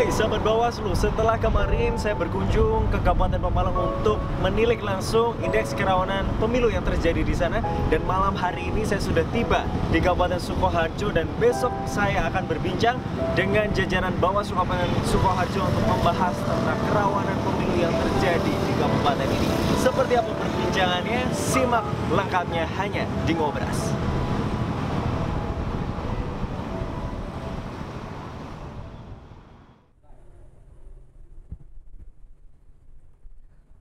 Hai sahabat Bawaslu, setelah kemarin saya berkunjung ke Kabupaten Pemalang untuk menilik langsung indeks kerawanan pemilu yang terjadi di sana, dan malam hari ini saya sudah tiba di Kabupaten Sukoharjo, dan besok saya akan berbincang dengan jajaran Bawaslu Kabupaten Sukoharjo untuk membahas tentang kerawanan pemilu yang terjadi di kabupaten ini. Seperti apa perbincangannya? Simak lengkapnya hanya di Ngobras.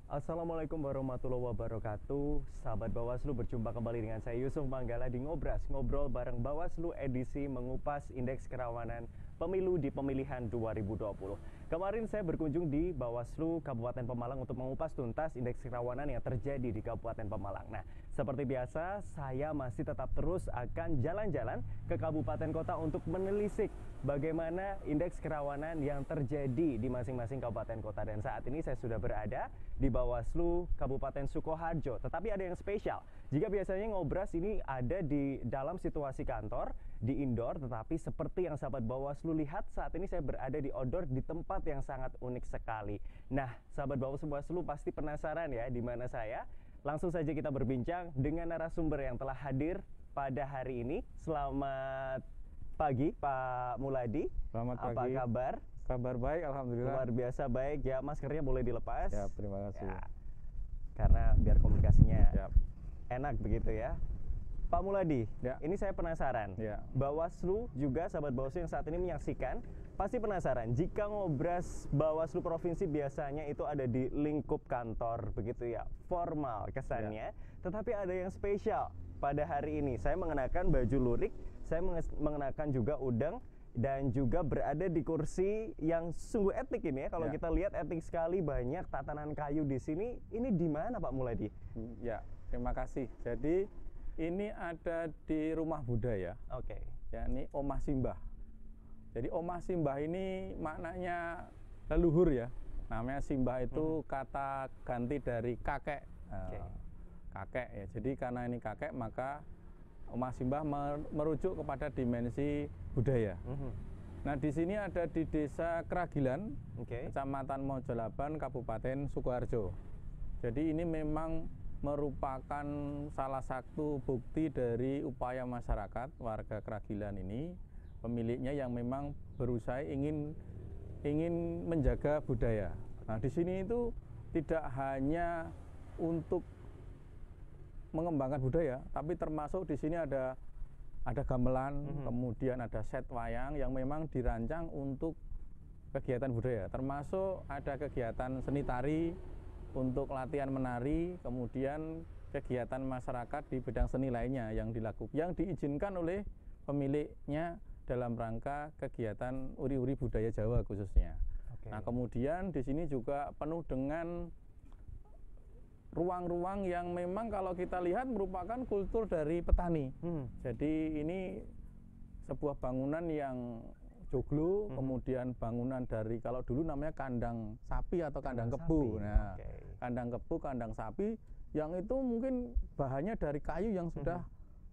Assalamualaikum warahmatullahi wabarakatuh. Sahabat Bawaslu, berjumpa kembali dengan saya Yusuf Manggala di Ngobras, ngobrol bareng Bawaslu edisi mengupas indeks kerawanan pemilu di pemilihan 2020. Kemarin saya berkunjung di Bawaslu Kabupaten Pemalang untuk mengupas tuntas indeks kerawanan yang terjadi di Kabupaten Pemalang. Nah, seperti biasa saya masih tetap terus akan jalan-jalan ke kabupaten kota untuk menelisik bagaimana indeks kerawanan yang terjadi di masing-masing kabupaten kota. Dan saat ini saya sudah berada di Bawaslu Kabupaten Sukoharjo. Tetapi ada yang spesial. Jika biasanya Ngobras ini ada di dalam situasi kantor, di indoor, tetapi seperti yang sahabat Bawaslu lihat, saat ini saya berada di outdoor di tempat yang sangat unik sekali. Nah, sahabat Bawaslu pasti penasaran ya di mana saya. Langsung saja kita berbincang dengan narasumber yang telah hadir pada hari ini. Selamat pagi Pak Muladi. Selamat pagi. Apa kabar? Kabar baik, alhamdulillah. Luar biasa baik. Ya, maskernya boleh dilepas. Ya, terima kasih. Ya, karena biar komunikasinya Ya. enak begitu ya. Pak Muladi, Ya. ini saya penasaran. Ya. Bawaslu juga, sahabat Bawaslu yang saat ini menyaksikan, pasti penasaran. Jika Ngobras Bawaslu Provinsi biasanya itu ada di lingkup kantor, begitu ya, formal kesannya. Ya. Tetapi ada yang spesial pada hari ini. Saya mengenakan baju lurik, saya mengenakan juga udang, dan juga berada di kursi yang sungguh etik ini ya. Kalau Ya. kita lihat etik sekali, banyak tatanan kayu di sini. Ini di mana Pak Muladi? Ya, terima kasih. Jadi ini ada di Rumah Budaya. Oke. Ya, ini Omah Simbah. Jadi Omah Simbah ini maknanya leluhur ya. Namanya Simbah itu kata ganti dari kakek. Oke. Kakek ya. Jadi karena ini kakek, maka Omah Simbah merujuk kepada dimensi budaya. Nah, di sini ada di Desa Kragilan, Oke. Kecamatan Mojolaban, Kabupaten Sukoharjo. Jadi ini memang merupakan salah satu bukti dari upaya masyarakat warga Kragilan ini, pemiliknya yang memang berusaha ingin menjaga budaya. Nah, di sini itu tidak hanya untuk mengembangkan budaya, tapi termasuk di sini ada gamelan, kemudian ada set wayang yang memang dirancang untuk kegiatan budaya, termasuk ada kegiatan seni tari untuk latihan menari, kemudian kegiatan masyarakat di bidang seni lainnya yang diizinkan oleh pemiliknya dalam rangka kegiatan uri-uri budaya Jawa khususnya. Oke. Nah, kemudian di sini juga penuh dengan ruang-ruang yang memang kalau kita lihat merupakan kultur dari petani. Jadi ini sebuah bangunan yang joglo, kemudian bangunan dari, kalau dulu namanya kandang sapi atau kandang kebu. Nah, kandang kebu, kandang sapi yang itu mungkin bahannya dari kayu yang sudah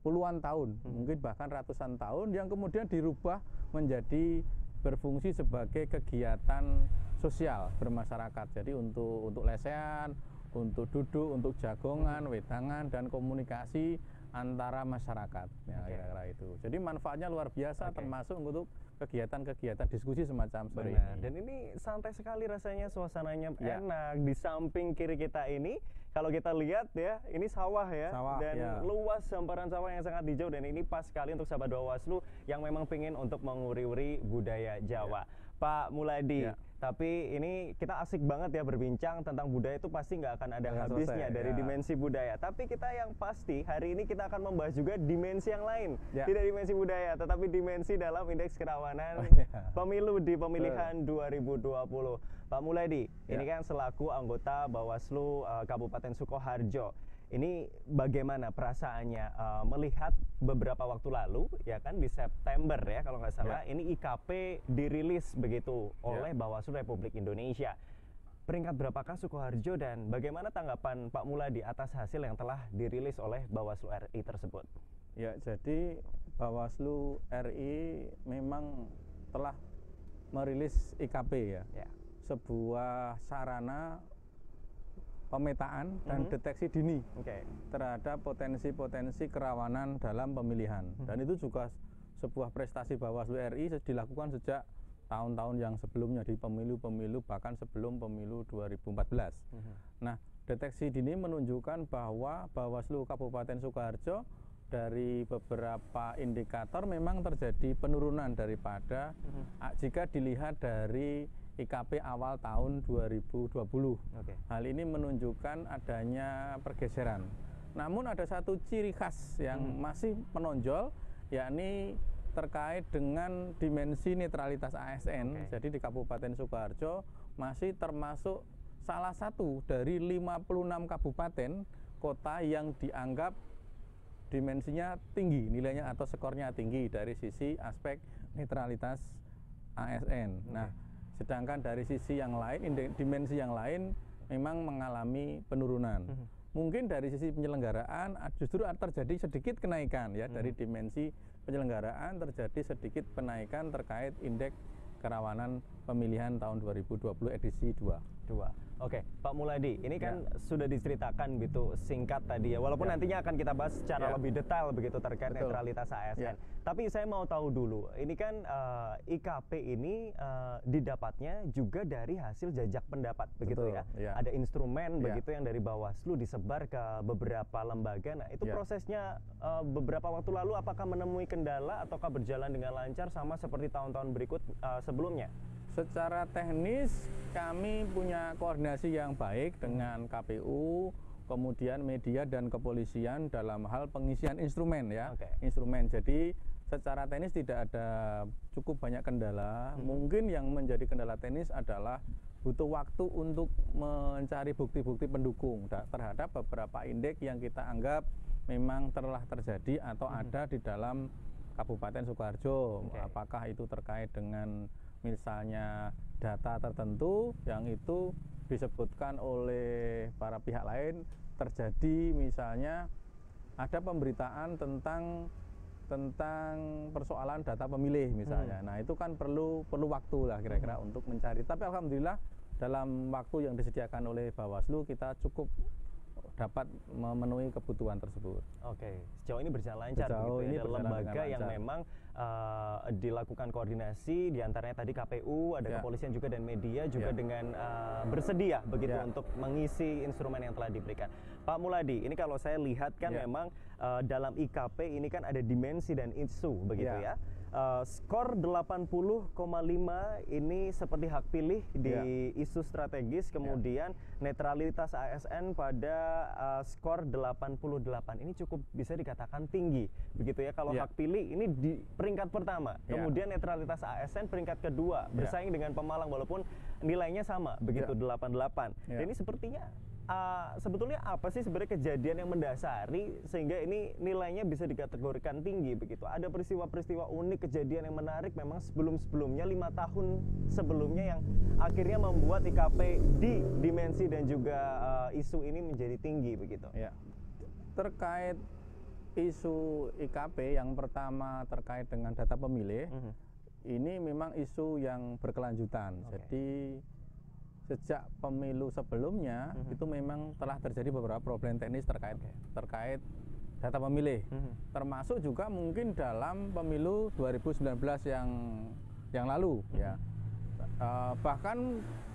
puluhan tahun, mungkin bahkan ratusan tahun, yang kemudian dirubah menjadi berfungsi sebagai kegiatan sosial bermasyarakat. Jadi untuk lesehan, untuk duduk, untuk jagongan, wedangan, dan komunikasi antara masyarakat. Ya, kira-kira itu. Jadi manfaatnya luar biasa, termasuk untuk kegiatan-kegiatan diskusi semacam seperti ini. Dan ini santai sekali rasanya, suasananya enak. Di samping kiri kita ini, kalau kita lihat ya, ini sawah ya, dan luas hamparan sawah yang sangat hijau, dan ini pas sekali untuk sahabat Bawaslu yang memang pengen untuk menguri-uri budaya Jawa. Pak Muladi, tapi ini kita asik banget ya berbincang tentang budaya, itu pasti nggak akan ada habisnya dari dimensi budaya. Tapi kita yang pasti hari ini kita akan membahas juga dimensi yang lain, tidak dimensi budaya, tetapi dimensi dalam indeks kerawanan pemilu di pemilihan 2020. Pak Muladi, ini kan selaku anggota Bawaslu Kabupaten Sukoharjo, ini bagaimana perasaannya melihat beberapa waktu lalu, ya kan, di September ya kalau nggak salah, ini IKP dirilis begitu oleh Bawaslu Republik Indonesia. Peringkat berapakah Sukoharjo, dan bagaimana tanggapan Pak Muladi atas hasil yang telah dirilis oleh Bawaslu RI tersebut? Ya, jadi Bawaslu RI memang telah merilis IKP ya, Ya. sebuah sarana pemetaan dan deteksi dini Oke. terhadap potensi-potensi kerawanan dalam pemilihan. Dan itu juga sebuah prestasi Bawaslu RI dilakukan sejak tahun-tahun yang sebelumnya di pemilu-pemilu, bahkan sebelum pemilu 2014. Nah, deteksi dini menunjukkan bahwa Bawaslu Kabupaten Sukoharjo dari beberapa indikator memang terjadi penurunan daripada jika dilihat dari IKP awal tahun 2020. Oke. Hal ini menunjukkan adanya pergeseran. Namun ada satu ciri khas yang masih menonjol, yakni terkait dengan dimensi netralitas ASN. Oke. Jadi di Kabupaten Sukoharjo masih termasuk salah satu dari 56 kabupaten kota yang dianggap dimensinya tinggi, nilainya atau skornya tinggi dari sisi aspek netralitas ASN. Nah, sedangkan dari sisi yang lain, dimensi yang lain memang mengalami penurunan. Mungkin dari sisi penyelenggaraan justru terjadi sedikit kenaikan ya, dari dimensi penyelenggaraan terjadi sedikit penaikan terkait indeks kerawanan pemilihan tahun 2020 edisi 2. Oke, Pak Muladi, ini kan sudah diceritakan gitu singkat tadi ya, walaupun nantinya akan kita bahas secara lebih detail begitu terkait netralitas ASN. Tapi saya mau tahu dulu, ini kan IKP ini didapatnya juga dari hasil jajak pendapat begitu ya. Ada instrumen begitu yang dari Bawaslu disebar ke beberapa lembaga. Nah, itu prosesnya beberapa waktu lalu apakah menemui kendala ataukah berjalan dengan lancar sama seperti tahun-tahun berikut sebelumnya? Secara teknis kami punya koordinasi yang baik dengan KPU, kemudian media dan kepolisian dalam hal pengisian instrumen ya. Instrumen. Jadi secara teknis tidak ada cukup banyak kendala. Mungkin yang menjadi kendala teknis adalah butuh waktu untuk mencari bukti-bukti pendukung terhadap beberapa indeks yang kita anggap memang telah terjadi atau ada di dalam Kabupaten Sukoharjo. Apakah itu terkait dengan misalnya data tertentu yang itu disebutkan oleh para pihak lain terjadi, misalnya ada pemberitaan tentang persoalan data pemilih misalnya. Nah, itu kan perlu waktu lah kira-kira untuk mencari. Tapi alhamdulillah dalam waktu yang disediakan oleh Bawaslu kita cukup dapat memenuhi kebutuhan tersebut. Oke, sejauh ini berjalan lancar Sejauh begitu ini ya, ada berjalan lembaga dengan yang lancar. memang dilakukan koordinasi, diantaranya tadi KPU, ada kepolisian juga dan media juga dengan bersedia begitu untuk mengisi instrumen yang telah diberikan. Pak Muladi, ini kalau saya lihat kan memang dalam IKP ini kan ada dimensi dan isu begitu ya. Skor 80,5 ini seperti hak pilih di isu strategis, kemudian netralitas ASN pada skor 88. Ini cukup bisa dikatakan tinggi begitu ya. Kalau hak pilih ini di peringkat pertama, kemudian netralitas ASN peringkat kedua, bersaing dengan Pemalang walaupun nilainya sama begitu 88. Dan ini sepertinya sebetulnya apa sih sebenarnya kejadian yang mendasari sehingga ini nilainya bisa dikategorikan tinggi begitu? Ada peristiwa-peristiwa unik, kejadian yang menarik memang sebelum-sebelumnya 5 tahun sebelumnya yang akhirnya membuat IKP di dimensi dan juga isu ini menjadi tinggi begitu. Ya. Terkait isu IKP yang pertama terkait dengan data pemilih, ini memang isu yang berkelanjutan. Jadi sejak pemilu sebelumnya itu memang telah terjadi beberapa problem teknis terkait data pemilih, termasuk juga mungkin dalam pemilu 2019 yang lalu ya. Bahkan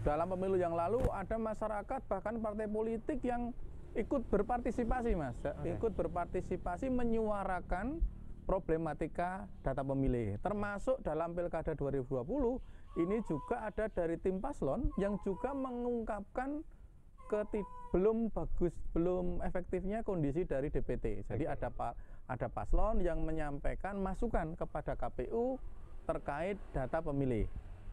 dalam pemilu yang lalu ada masyarakat bahkan partai politik yang ikut berpartisipasi ikut berpartisipasi menyuarakan problematika data pemilih, termasuk dalam Pilkada 2020 ini juga ada dari tim paslon yang juga mengungkapkan belum efektifnya kondisi dari DPT. Jadi ada paslon yang menyampaikan masukan kepada KPU terkait data pemilih.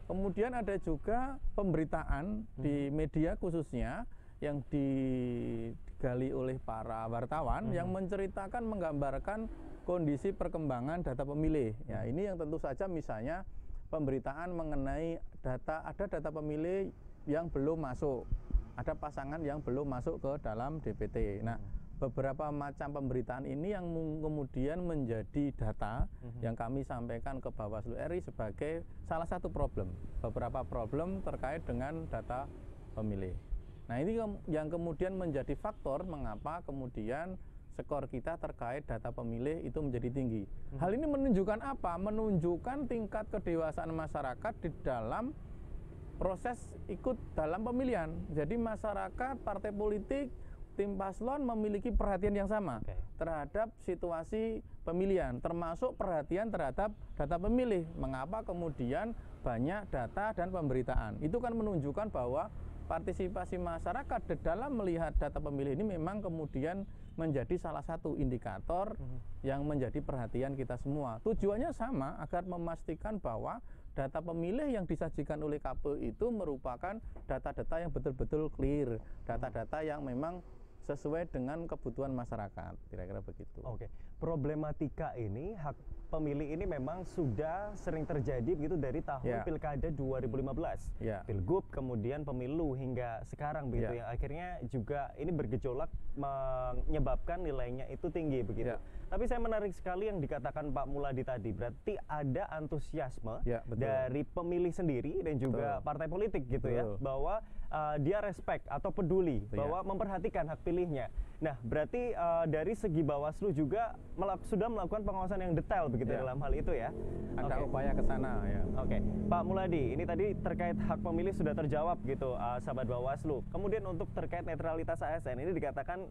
Kemudian ada juga pemberitaan di media khususnya yang digali oleh para wartawan yang menceritakan, menggambarkan kondisi perkembangan data pemilih. Ya, ini yang tentu saja misalnya pemberitaan mengenai ada data pemilih yang belum masuk, ada pasangan yang belum masuk ke dalam DPT. Nah, beberapa macam pemberitaan ini yang kemudian menjadi data yang kami sampaikan ke Bawaslu RI sebagai salah satu problem, beberapa problem terkait dengan data pemilih. Nah, ini yang kemudian menjadi faktor mengapa kemudian skor kita terkait data pemilih itu menjadi tinggi. Hal ini menunjukkan apa? Menunjukkan tingkat kedewasaan masyarakat di dalam proses ikut dalam pemilihan. Jadi masyarakat, partai politik, tim paslon memiliki perhatian yang sama terhadap situasi pemilihan, termasuk perhatian terhadap data pemilih. Mengapa kemudian banyak data dan pemberitaan? Itu kan menunjukkan bahwa partisipasi masyarakat di dalam melihat data pemilih ini memang kemudian menjadi salah satu indikator yang menjadi perhatian kita semua. Tujuannya sama, agar memastikan bahwa data pemilih yang disajikan oleh KPU itu merupakan data-data yang betul-betul clear, data-data yang memang sesuai dengan kebutuhan masyarakat, kira-kira begitu. Oke, problematika ini, hak pemilih ini memang sudah sering terjadi begitu dari tahun Pilkada 2015, Pilgub, kemudian pemilu hingga sekarang begitu yang akhirnya juga ini bergejolak menyebabkan nilainya itu tinggi begitu. Tapi saya menarik sekali yang dikatakan Pak Muladi tadi, berarti ada antusiasme dari pemilih sendiri dan juga partai politik gitu ya, bahwa dia respect atau peduli bahwa memperhatikan hak pilihnya. Nah, berarti dari segi Bawaslu juga sudah melakukan pengawasan yang detail begitu dalam hal itu ya. Ada upaya ke sana ya. Oke, Pak Muladi, ini tadi terkait hak pemilih sudah terjawab gitu, sahabat Bawaslu. Kemudian untuk terkait netralitas ASN ini dikatakan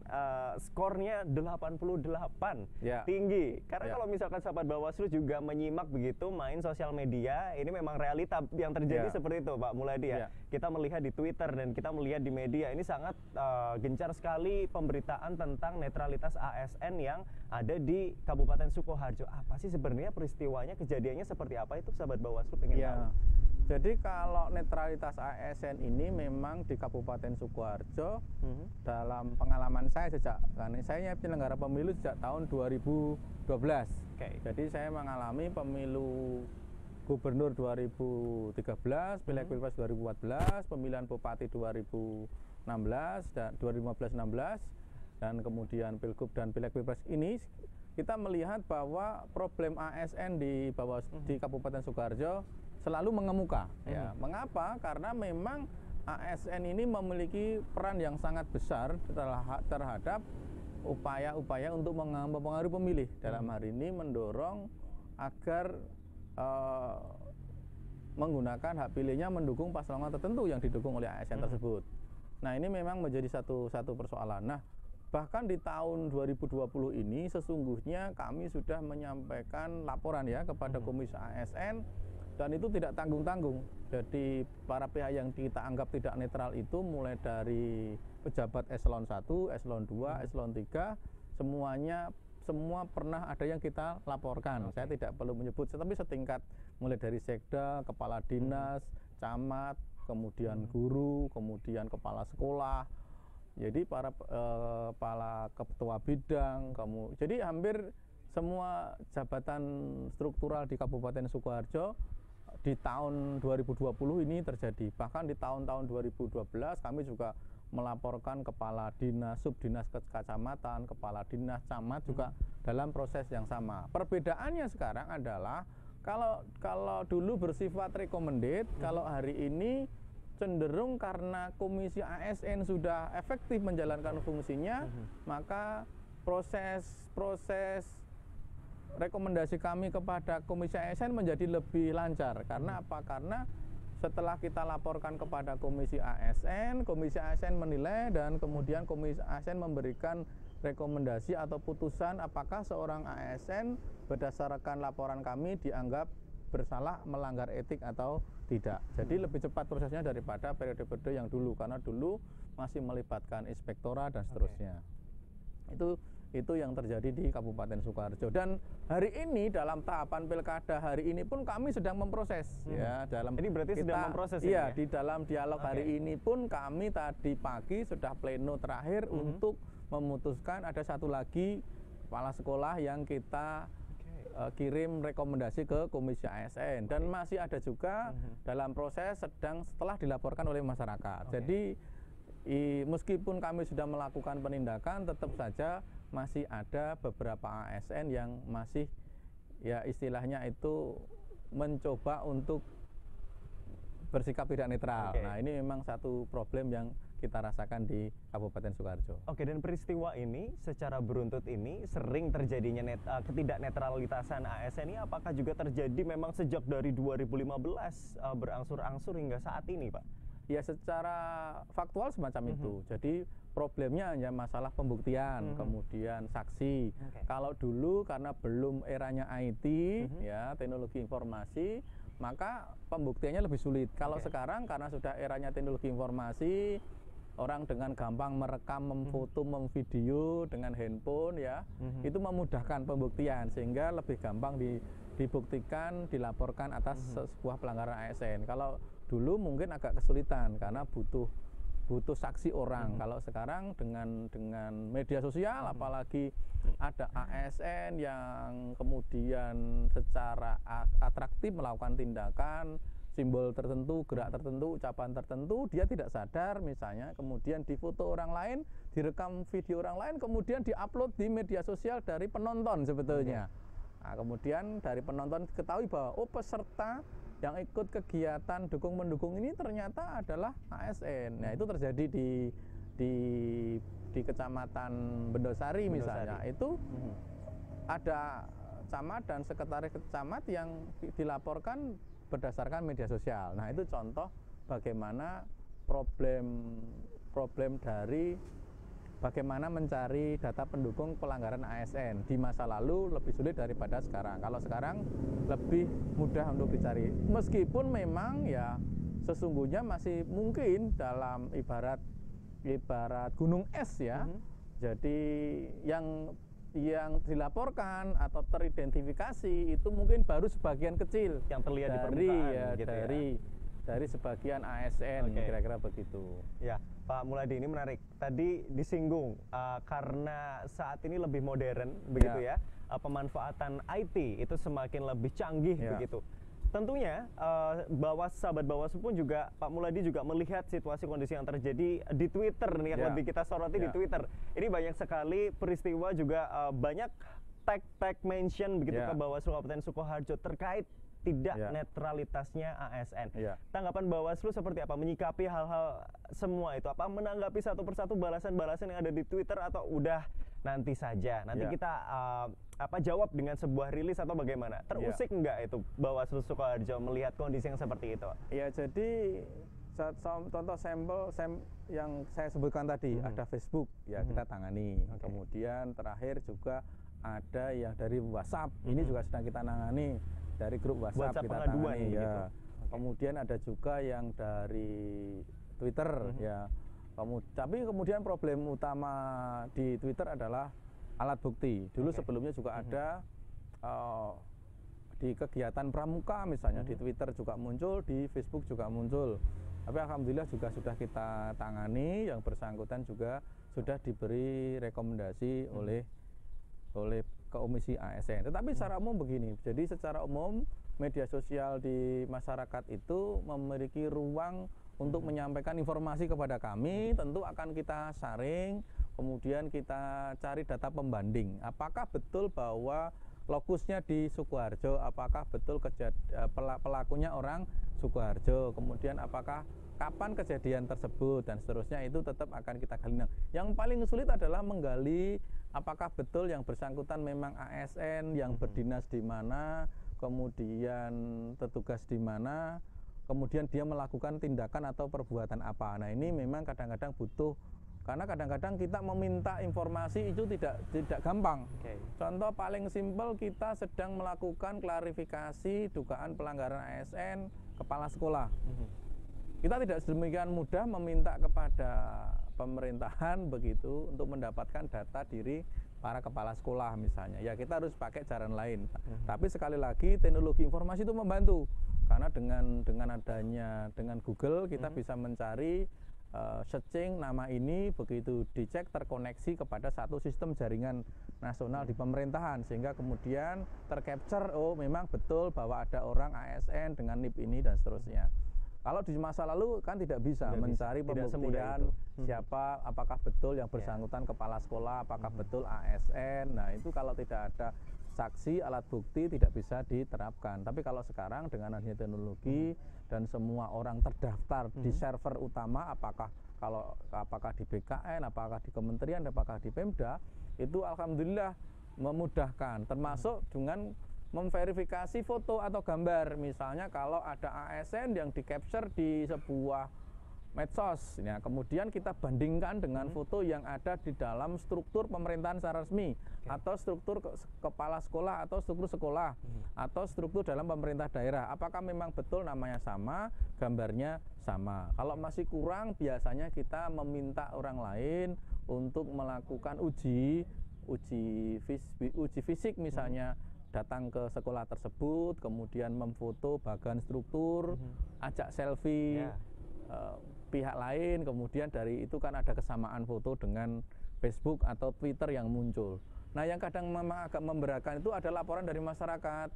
skornya 88, tinggi. Karena kalau misalkan sahabat Bawaslu juga menyimak begitu main sosial media, ini memang realita yang terjadi seperti itu, Pak Muladi ya. Kita melihat di Twitter dan kita melihat di media ini sangat gencar sekali pemberitaan tentang netralitas ASN yang ada di Kabupaten Sukoharjo. Apa sih sebenarnya peristiwanya, kejadiannya seperti apa itu sahabat Bawaslu pengen tahu? Jadi kalau netralitas ASN ini memang di Kabupaten Sukoharjo dalam pengalaman saya karena saya penyelenggara pemilu sejak tahun 2012. Jadi saya mengalami pemilu Gubernur 2013, Pileg Pilpres 2014, pemilihan Bupati 2016 dan 2015-16 dan kemudian Pilgub dan Pileg Pilpres ini kita melihat bahwa problem ASN di Kabupaten Sukoharjo selalu mengemuka. Mengapa? Karena memang ASN ini memiliki peran yang sangat besar terhadap upaya-upaya untuk mempengaruhi pemilih. Dalam hari ini mendorong agar menggunakan hak pilihnya mendukung paslon tertentu yang didukung oleh ASN tersebut. Nah, ini memang menjadi satu persoalan. Nah, bahkan di tahun 2020 ini sesungguhnya kami sudah menyampaikan laporan ya kepada Komisi ASN dan itu tidak tanggung-tanggung. Jadi para pihak yang kita anggap tidak netral itu mulai dari pejabat eselon 1, eselon 2, eselon 3 semua pernah ada yang kita laporkan. Saya tidak perlu menyebut, tetapi setingkat mulai dari sekda, kepala dinas, camat, kemudian guru, kemudian kepala sekolah. Jadi para ketua bidang, jadi hampir semua jabatan struktural di Kabupaten Sukoharjo di tahun 2020 ini terjadi. Bahkan di tahun-tahun 2012 kami juga melaporkan kepala dinas, subdinas kecamatan, kepala dinas, camat juga dalam proses yang sama. Perbedaannya sekarang adalah kalau dulu bersifat recommended, kalau hari ini cenderung karena Komisi ASN sudah efektif menjalankan fungsinya, maka proses rekomendasi kami kepada Komisi ASN menjadi lebih lancar. Karena apa? Karena setelah kita laporkan kepada Komisi ASN menilai dan kemudian Komisi ASN memberikan rekomendasi atau putusan apakah seorang ASN berdasarkan laporan kami dianggap bersalah melanggar etik atau tidak. Jadi lebih cepat prosesnya daripada periode-periode yang dulu, karena dulu masih melibatkan inspektorat dan seterusnya. Itu yang terjadi di Kabupaten Sukoharjo. Dan hari ini dalam tahapan pilkada hari ini pun kami sedang memproses ya Jadi berarti sedang memproses ya, di dalam dialog hari ini pun kami tadi pagi sudah pleno terakhir untuk memutuskan ada satu lagi kepala sekolah yang kita kirim rekomendasi ke Komisi ASN dan masih ada juga dalam proses setelah dilaporkan oleh masyarakat. Jadi meskipun kami sudah melakukan penindakan, tetap saja masih ada beberapa ASN yang masih ya istilahnya itu mencoba untuk bersikap tidak netral. Oke. Nah, ini memang satu problem yang kita rasakan di Kabupaten Sukoharjo. Oke, dan peristiwa ini secara beruntut ini sering terjadinya ketidaknetralitasan ASN ini apakah juga terjadi memang sejak dari 2015 berangsur-angsur hingga saat ini, Pak? Ya, secara faktual semacam itu. Jadi problemnya hanya masalah pembuktian, kemudian saksi. Kalau dulu karena belum eranya IT, ya teknologi informasi, maka pembuktiannya lebih sulit. Kalau sekarang karena sudah eranya teknologi informasi, orang dengan gampang merekam, memfoto, memvideo dengan handphone, ya itu memudahkan pembuktian sehingga lebih gampang dibuktikan, dilaporkan atas sebuah pelanggaran ASN. Kalau dulu mungkin agak kesulitan karena butuh saksi orang. Kalau sekarang dengan media sosial, apalagi ada ASN yang kemudian secara atraktif melakukan tindakan, simbol tertentu, gerak tertentu, ucapan tertentu, dia tidak sadar misalnya, kemudian difoto orang lain, direkam video orang lain, kemudian diupload di media sosial dari penonton sebetulnya. Nah, kemudian dari penonton ketahui bahwa peserta yang ikut kegiatan dukung-mendukung ini ternyata adalah ASN. Nah, itu terjadi di Kecamatan Bendosari misalnya. Itu ada camat dan sekretaris camat yang dilaporkan berdasarkan media sosial. Nah, itu contoh bagaimana problem dari bagaimana mencari data pendukung pelanggaran ASN di masa lalu lebih sulit daripada sekarang. Kalau sekarang lebih mudah untuk dicari. Meskipun memang ya sesungguhnya masih mungkin dalam ibarat gunung es ya. Jadi yang dilaporkan atau teridentifikasi itu mungkin baru sebagian kecil yang terlihat di permukaan dari sebagian ASN, kira-kira begitu. Ya, Pak Muladi, ini menarik. Tadi disinggung karena saat ini lebih modern, begitu ya, pemanfaatan IT itu semakin lebih canggih, begitu. Tentunya sahabat Bawaslu pun juga, Pak Muladi juga melihat situasi kondisi yang terjadi di Twitter nih, yang lebih kita soroti di Twitter. Ini banyak sekali peristiwa juga banyak tag mention begitu ke Bawaslu Kabupaten Sukoharjo terkait tidak netralitasnya ASN. Tanggapan Bawaslu seperti apa? Menyikapi hal-hal semua itu? Apa menanggapi satu persatu balasan-balasan yang ada di Twitter atau udah nanti saja? Nanti kita jawab dengan sebuah rilis atau bagaimana? Terusik nggak itu Bawaslu Sukoharjo melihat kondisi yang seperti itu? Ya, jadi contoh sampel yang saya sebutkan tadi ada Facebook, ya kita tangani. Kemudian terakhir juga ada yang dari WhatsApp, ini juga sedang kita tangani. Dari grup WhatsApp kita tangani ya. Kemudian ada juga yang dari Twitter ya. Tapi kemudian problem utama di Twitter adalah alat bukti. Dulu sebelumnya juga ada di kegiatan pramuka misalnya di Twitter juga muncul, di Facebook juga muncul. Tapi alhamdulillah juga sudah kita tangani, yang bersangkutan juga sudah diberi rekomendasi oleh Komisi ASN. Tetapi secara umum begini, jadi secara umum media sosial di masyarakat itu memiliki ruang untuk menyampaikan informasi kepada kami, tentu akan kita saring, kemudian kita cari data pembanding. Apakah betul bahwa lokusnya di Sukoharjo, apakah betul pelakunya orang Sukoharjo, kemudian apakah kapan kejadian tersebut dan seterusnya, itu tetap akan kita gali. Yang paling sulit adalah menggali apakah betul yang bersangkutan memang ASN yang berdinas di mana, kemudian petugas di mana, kemudian dia melakukan tindakan atau perbuatan apa. Nah, ini memang kadang-kadang butuh, karena kadang-kadang kita meminta informasi itu tidak gampang. Contoh paling simpel, kita sedang melakukan klarifikasi dugaan pelanggaran ASN kepala sekolah. Kita tidak sedemikian mudah meminta kepada pemerintahan begitu untuk mendapatkan data diri para kepala sekolah misalnya. Ya, kita harus pakai cara lain. Tapi sekali lagi teknologi informasi itu membantu, karena dengan Google kita bisa mencari searching nama ini, begitu dicek terkoneksi kepada satu sistem jaringan nasional di pemerintahan, sehingga kemudian tercapture, oh memang betul bahwa ada orang ASN dengan NIP ini dan seterusnya. Kalau di masa lalu kan tidak bisa mencari tidak pembuktian siapa, apakah betul yang bersangkutan kepala sekolah, apakah betul ASN. Nah itu kalau tidak ada saksi, alat bukti tidak bisa diterapkan. Tapi kalau sekarang dengan adanya teknologi dan semua orang terdaftar di server utama, apakah di BKN, apakah di kementerian, apakah di Pemda, itu alhamdulillah memudahkan, termasuk dengan memverifikasi foto atau gambar. Misalnya kalau ada ASN yang di capture di sebuah medsos, ya, kemudian kita bandingkan dengan foto yang ada di dalam struktur pemerintahan secara resmi, atau struktur kepala sekolah, atau struktur sekolah, atau struktur dalam pemerintah daerah. Apakah memang betul namanya sama, gambarnya sama? Kalau masih kurang, biasanya kita meminta orang lain untuk melakukan uji fisik misalnya. Datang ke sekolah tersebut, kemudian memfoto bagian struktur, ajak selfie pihak lain, kemudian dari itu kan ada kesamaan foto dengan Facebook atau Twitter yang muncul. Nah yang kadang memang agak memberatkan itu ada laporan dari masyarakat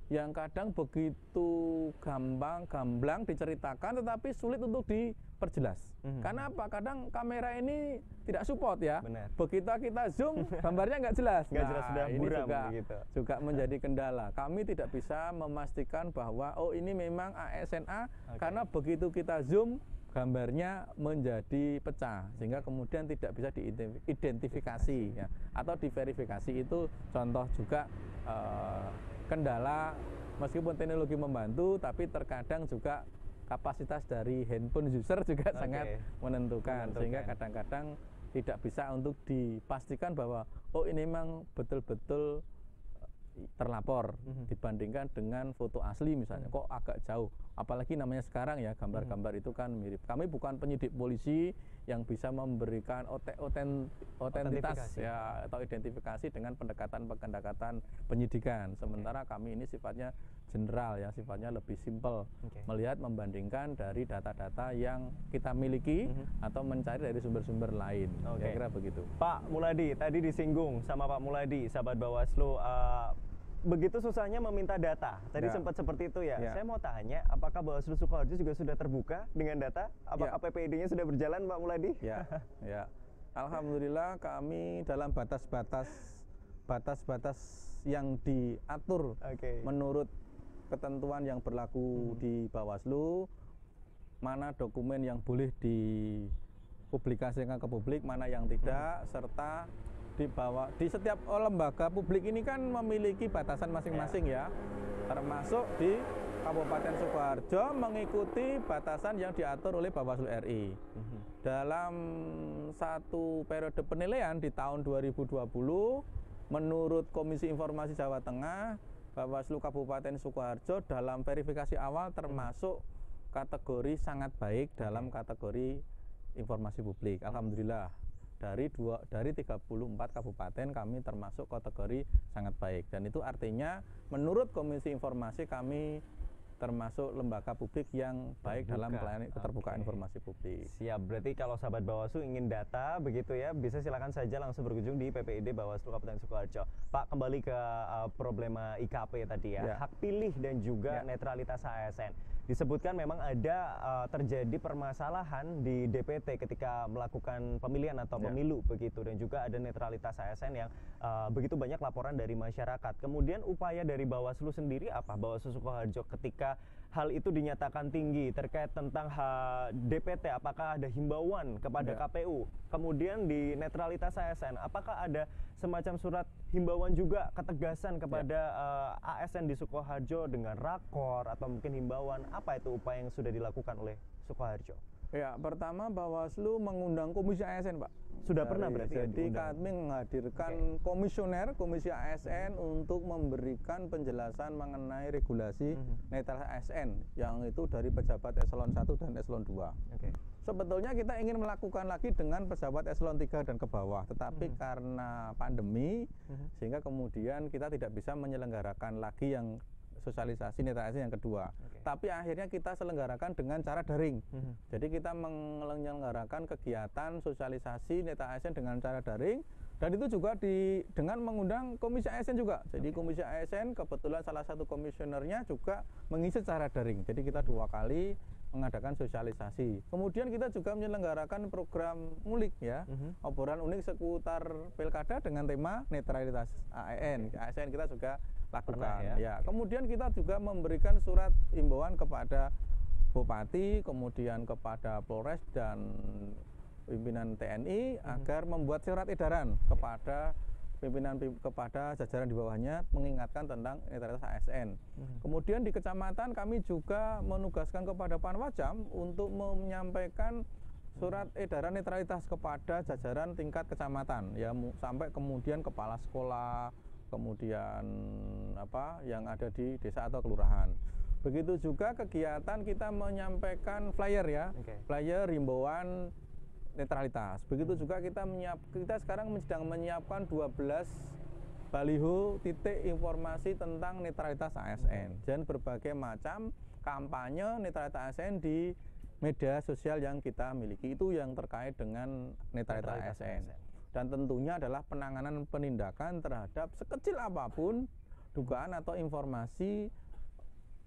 yang kadang begitu gamblang diceritakan tetapi sulit untuk diperjelas. Karena apa? Kadang kamera ini tidak support ya. Benar. Begitu kita zoom, gambarnya nggak jelas. Nggak jelas, sudah ini buram begitu. juga menjadi kendala. Kami tidak bisa memastikan bahwa oh ini memang ASNA karena begitu kita zoom gambarnya menjadi pecah sehingga kemudian tidak bisa diidentifikasi ya, atau diverifikasi. Itu contoh juga kendala. Meskipun teknologi membantu, tapi terkadang juga kapasitas dari handphone user juga sangat menentukan, sehingga kadang-kadang tidak bisa untuk dipastikan bahwa oh ini memang betul-betul terlapor dibandingkan dengan foto asli misalnya, kok agak jauh. Apalagi namanya sekarang ya, gambar-gambar itu kan mirip. Kami bukan penyidik polisi yang bisa memberikan otentitas ya, atau identifikasi dengan pendekatan penyidikan. Sementara kami ini sifatnya general ya, sifatnya lebih simpel, melihat membandingkan dari data-data yang kita miliki atau mencari dari sumber-sumber lain. Kira-kira begitu. Pak Muladi, tadi disinggung sama Pak Muladi, sahabat Bawaslu, begitu susahnya meminta data. Tadi sempat seperti itu ya. Saya mau tanya, apakah Bawaslu Sukoharjo juga sudah terbuka dengan data? Apakah PPID-nya sudah berjalan, Pak Muladi? Ya. Alhamdulillah kami dalam batas-batas yang diatur menurut ketentuan yang berlaku di Bawaslu, mana dokumen yang boleh dipublikasikan ke publik, mana yang tidak, serta di setiap lembaga publik ini kan memiliki batasan masing-masing ya, termasuk di Kabupaten Sukoharjo mengikuti batasan yang diatur oleh Bawaslu RI. Dalam satu periode penilaian di tahun 2020, menurut Komisi Informasi Jawa Tengah, Bawaslu Kabupaten Sukoharjo dalam verifikasi awal termasuk kategori sangat baik dalam kategori informasi publik. Alhamdulillah. Dari 34 kabupaten kami termasuk kategori sangat baik, dan itu artinya menurut Komisi Informasi kami termasuk lembaga publik yang baik dalam melayani keterbukaan informasi publik. Siap, berarti kalau sahabat Bawaslu ingin data begitu ya, bisa silakan saja langsung berkunjung di PPID Bawaslu Kabupaten Sukoharjo. Pak, kembali ke problema IKP tadi ya, hak pilih dan juga netralitas ASN. Disebutkan memang ada terjadi permasalahan di DPT ketika melakukan pemilihan atau pemilu begitu, dan juga ada netralitas ASN yang begitu banyak laporan dari masyarakat. Kemudian upaya dari Bawaslu sendiri apa? Bawaslu Sukoharjo ketika hal itu dinyatakan tinggi terkait tentang DPT, apakah ada himbauan kepada KPU? Kemudian di netralitas ASN, apakah ada semacam surat himbauan juga, ketegasan kepada ASN di Sukoharjo dengan rakor atau mungkin himbauan? Apa itu upaya yang sudah dilakukan oleh Sukoharjo? Ya, pertama Bawaslu mengundang Komisi ASN, Pak. Sudah pernah berarti? Jadi kami menghadirkan komisioner Komisi ASN untuk memberikan penjelasan mengenai regulasi netralitas ASN yang itu dari pejabat eselon 1 dan eselon 2. Sebetulnya kita ingin melakukan lagi dengan pejabat eselon 3 dan ke bawah, tetapi karena pandemi sehingga kemudian kita tidak bisa menyelenggarakan lagi yang sosialisasi netralitas yang kedua. Tapi akhirnya kita selenggarakan dengan cara daring. Jadi kita menyelenggarakan kegiatan sosialisasi netralitas ASN dengan cara daring, dan itu juga dengan mengundang Komisi ASN juga. Jadi Komisi ASN kebetulan salah satu komisionernya juga mengisi secara daring. Jadi kita 2 kali mengadakan sosialisasi. Kemudian kita juga menyelenggarakan program ngulik ya, obrolan unik seputar pilkada dengan tema netralitas ASN. ASN kita juga lakukan. Ya. Kemudian kita juga memberikan surat himbauan kepada Bupati, kemudian kepada Polres dan pimpinan TNI agar membuat surat edaran kepada kepada jajaran di bawahnya mengingatkan tentang netralitas ASN. Kemudian di kecamatan kami juga menugaskan kepada Panwasjam untuk menyampaikan surat edaran netralitas kepada jajaran tingkat kecamatan ya, sampai kemudian kepala sekolah, kemudian yang ada di desa atau kelurahan. Begitu juga kegiatan kita menyampaikan flyer ya, flyer himbauan netralitas. Begitu juga kita sekarang sedang menyiapkan 12 baliho titik informasi tentang netralitas ASN dan berbagai macam kampanye netralitas ASN di media sosial yang kita miliki. Itu yang terkait dengan netralitas ASN. Dan tentunya adalah penanganan penindakan terhadap sekecil apapun dugaan atau informasi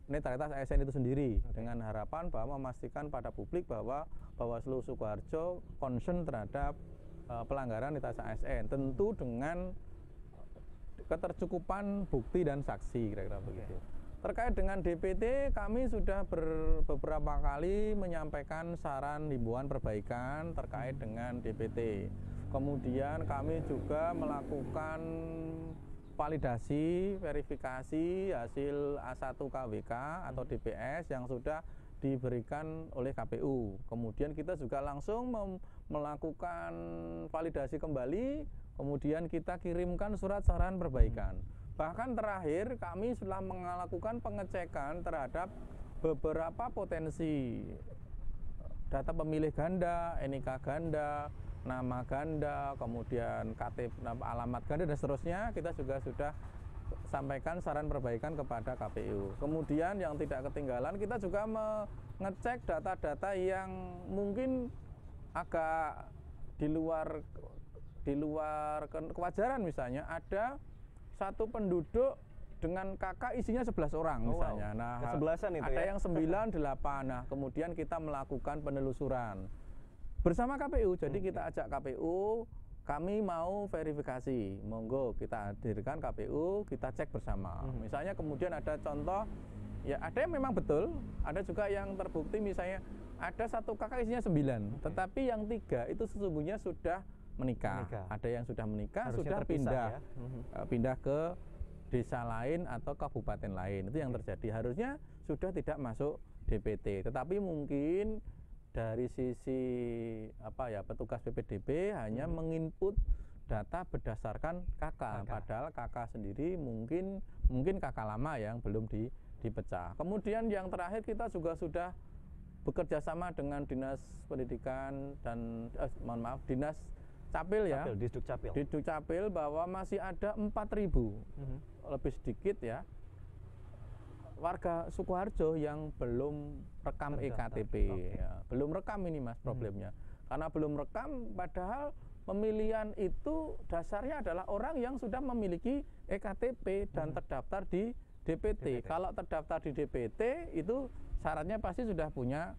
netralitas ASN itu sendiri, dengan harapan bahwa memastikan pada publik bahwa Bawaslu Sukoharjo concern terhadap pelanggaran netralitas ASN, tentu dengan ketercukupan bukti dan saksi, kira-kira begitu. Terkait dengan DPT, kami sudah beberapa kali menyampaikan saran himbauan perbaikan terkait dengan DPT. Kemudian kami juga melakukan validasi, verifikasi hasil A1 KWK atau DPS yang sudah diberikan oleh KPU. Kemudian kita juga langsung melakukan validasi kembali, kemudian kita kirimkan surat saran perbaikan. Bahkan terakhir kami sudah melakukan pengecekan terhadap beberapa potensi data pemilih ganda, NIK ganda, nama ganda, kemudian KTP, alamat ganda dan seterusnya. Kita juga sudah sampaikan saran perbaikan kepada KPU. Kemudian yang tidak ketinggalan, kita juga mengecek data-data yang mungkin agak di luar kewajaran. Misalnya ada satu penduduk dengan kakak isinya 11 orang misalnya. Nah, kesebelasan itu ada ya? yang 9, 8. Nah, kemudian kita melakukan penelusuran bersama KPU. Jadi kita ajak KPU, kami mau verifikasi, monggo kita hadirkan KPU, kita cek bersama. Misalnya kemudian ada contoh, ya ada yang memang betul, ada juga yang terbukti misalnya ada satu kakak isinya 9, tetapi yang 3 itu sesungguhnya sudah menikah. Ada yang sudah menikah, harusnya sudah pindah, ya? Pindah ke desa lain atau kabupaten lain. Itu yang terjadi. Harusnya sudah tidak masuk DPT, tetapi mungkin dari sisi petugas PPDB hanya menginput data berdasarkan KK, padahal KK sendiri mungkin KK lama yang belum dipecah. Kemudian yang terakhir kita juga sudah bekerja sama dengan Dinas Pendidikan dan Dinas Capil ya, Disduk Capil, bahwa masih ada 4.000 lebih sedikit ya warga Sukoharjo yang belum rekam EKTP. Ya, belum rekam ini Mas problemnya. Karena belum rekam, padahal pemilihan itu dasarnya adalah orang yang sudah memiliki EKTP dan terdaftar di DPT. Kalau terdaftar di DPT itu syaratnya pasti sudah punya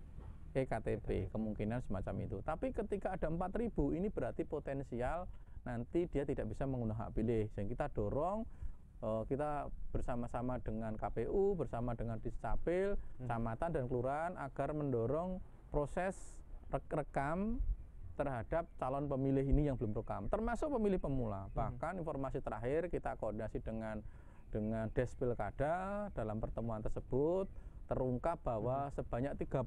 EKTP, kemungkinan semacam itu. Tapi ketika ada 4.000, ini berarti potensial nanti dia tidak bisa menggunakan hak pilih. Sehingga kita dorong, kita bersama-sama dengan KPU, bersama dengan Discapil, kecamatan dan kelurahan agar mendorong proses rekam terhadap calon pemilih ini yang belum rekam, termasuk pemilih pemula. Bahkan informasi terakhir kita koordinasi dengan Des Pilkada. Dalam pertemuan tersebut terungkap bahwa sebanyak 31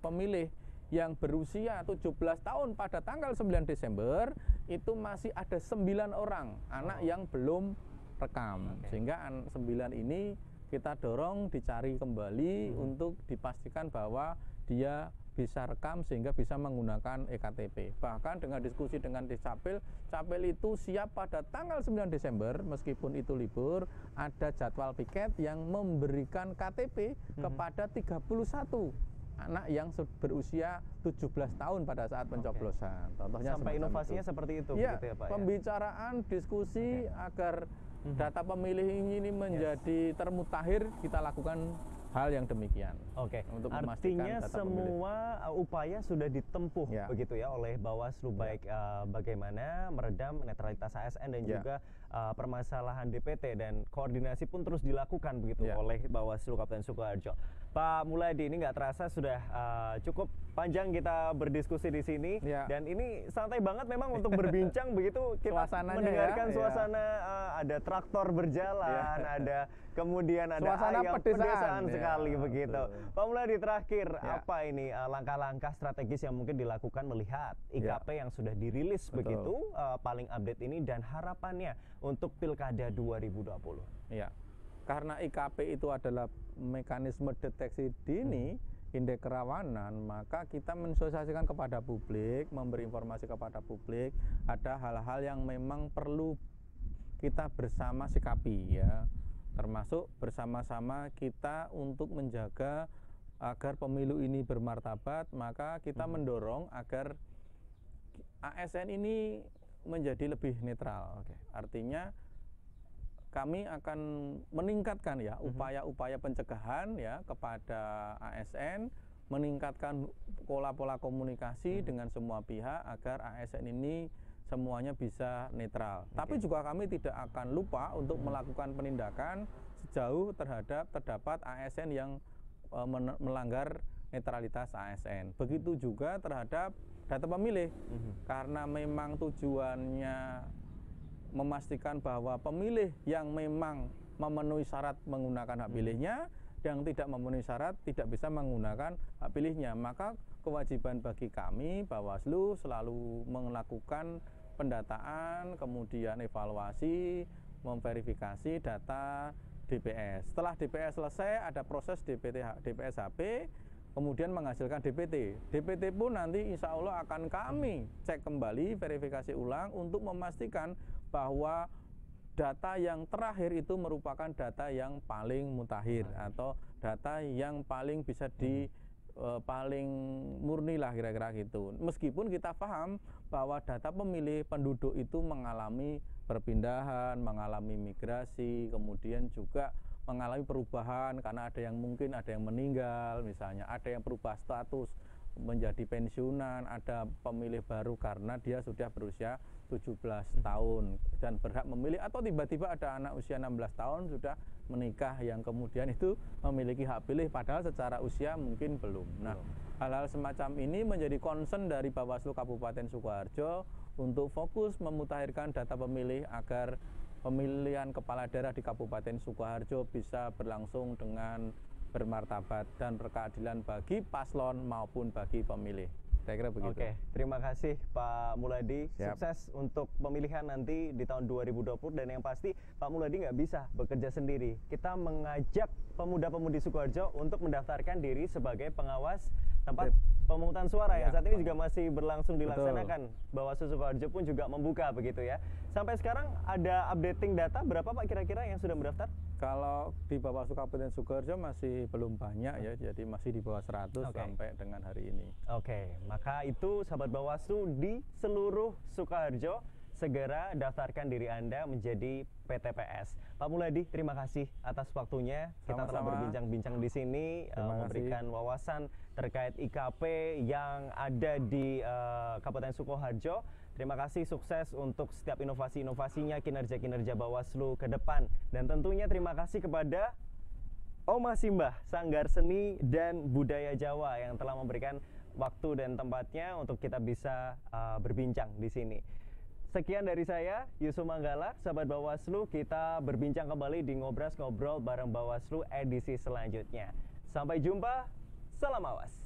pemilih yang berusia 17 tahun pada tanggal 9 Desember itu masih ada 9 orang anak yang belum rekam. Sehingga 9 ini kita dorong dicari kembali untuk dipastikan bahwa dia bisa rekam sehingga bisa menggunakan EKTP. Bahkan dengan diskusi dengan Discapil, Capil itu siap pada tanggal 9 Desember meskipun itu libur, ada jadwal piket yang memberikan KTP kepada 31 anak yang berusia 17 tahun pada saat pencoblosan. Contohnya sampai inovasinya itu seperti itu ya, begitu ya Pak. Pembicaraan, diskusi agar data pemilih ini menjadi termutakhir kita lakukan hal yang demikian. Oke, Untuk artinya memastikan data pemilih. semua upaya sudah ditempuh Ya. begitu ya oleh Bawaslu, baik bagaimana meredam netralitas ASN dan Ya. juga permasalahan DPT, dan koordinasi pun terus dilakukan begitu Ya. oleh Bawaslu Kabupaten Sukoharjo. Pak Muladi, ini nggak terasa sudah cukup panjang kita berdiskusi di sini, Ya. dan ini santai banget memang untuk berbincang begitu kita Suasananya mendengarkan ya, suasana ada traktor berjalan, ada kemudian ada Suasana ayam pedesaan. Ya, sekali begitu. betul. Pak Muladi, terakhir Ya. apa ini langkah-langkah strategis yang mungkin dilakukan melihat IKP yang sudah dirilis Betul. begitu paling update ini, dan harapannya untuk Pilkada 2020? Ya, karena IKP itu adalah mekanisme deteksi dini indeks kerawanan, maka kita mensosialisasikan kepada publik, memberi informasi kepada publik, ada hal-hal yang memang perlu kita bersama sikapi ya, termasuk bersama-sama kita untuk menjaga agar pemilu ini bermartabat, maka kita mendorong agar ASN ini menjadi lebih netral. Artinya kami akan meningkatkan ya upaya-upaya pencegahan ya kepada ASN, meningkatkan pola-pola komunikasi dengan semua pihak agar ASN ini semuanya bisa netral. Tapi juga kami tidak akan lupa untuk melakukan penindakan sejauh terdapat ASN yang melanggar netralitas ASN. Begitu juga terhadap data pemilih, karena memang tujuannya memastikan bahwa pemilih yang memang memenuhi syarat menggunakan hak pilihnya, yang tidak memenuhi syarat tidak bisa menggunakan hak pilihnya. Maka kewajiban bagi kami Bawaslu selalu melakukan pendataan, kemudian evaluasi, memverifikasi data DPS. Setelah DPS selesai, ada proses DPS HP, kemudian menghasilkan DPT. DPT pun nanti insya Allah akan kami cek kembali, verifikasi ulang untuk memastikan bahwa data yang terakhir itu merupakan data yang paling mutakhir atau data yang paling bisa paling murni lah kira-kira gitu. Meskipun kita paham bahwa data pemilih penduduk itu mengalami perpindahan, mengalami migrasi, kemudian juga mengalami perubahan karena ada yang mungkin ada yang meninggal, misalnya ada yang berubah status menjadi pensiunan, ada pemilih baru karena dia sudah berusia 17 tahun dan berhak memilih, atau tiba-tiba ada anak usia 16 tahun sudah menikah yang kemudian itu memiliki hak pilih padahal secara usia mungkin belum. Nah, hal-hal semacam ini menjadi concern dari Bawaslu Kabupaten Sukoharjo untuk fokus memutakhirkan data pemilih agar pemilihan kepala daerah di Kabupaten Sukoharjo bisa berlangsung dengan bermartabat dan berkeadilan bagi paslon maupun bagi pemilih. Saya kira begitu. Oke, terima kasih Pak Muladi. Siap. Sukses untuk pemilihan nanti di tahun 2020, dan yang pasti Pak Muladi nggak bisa bekerja sendiri. Kita mengajak pemuda-pemudi Sukoharjo untuk mendaftarkan diri sebagai pengawas tempat pemungutan suara yang Ya, saat ini juga masih berlangsung dilaksanakan. Bawaslu Sukoharjo pun juga membuka begitu ya. Sampai sekarang ada updating data berapa Pak kira-kira yang sudah mendaftar? Kalau di Bawaslu Kabupaten Sukoharjo masih belum banyak ya, jadi masih di bawah 100 sampai dengan hari ini. Oke, maka itu sahabat Bawaslu di seluruh Sukoharjo, segera daftarkan diri Anda menjadi PTPS. Pak Muladi, terima kasih atas waktunya. Kita telah Sama-sama. berbincang-bincang di sini, memberikan wawasan terkait IKP yang ada di Kabupaten Sukoharjo. Terima kasih, sukses untuk setiap inovasi-inovasinya, kinerja-kinerja Bawaslu ke depan. Dan tentunya terima kasih kepada Oma Simbah, Sanggar Seni dan Budaya Jawa yang telah memberikan waktu dan tempatnya untuk kita bisa berbincang di sini. Sekian dari saya, Yusuf Manggala, sahabat Bawaslu. Kita berbincang kembali di Ngobras Ngobrol bareng Bawaslu edisi selanjutnya. Sampai jumpa, salam awas.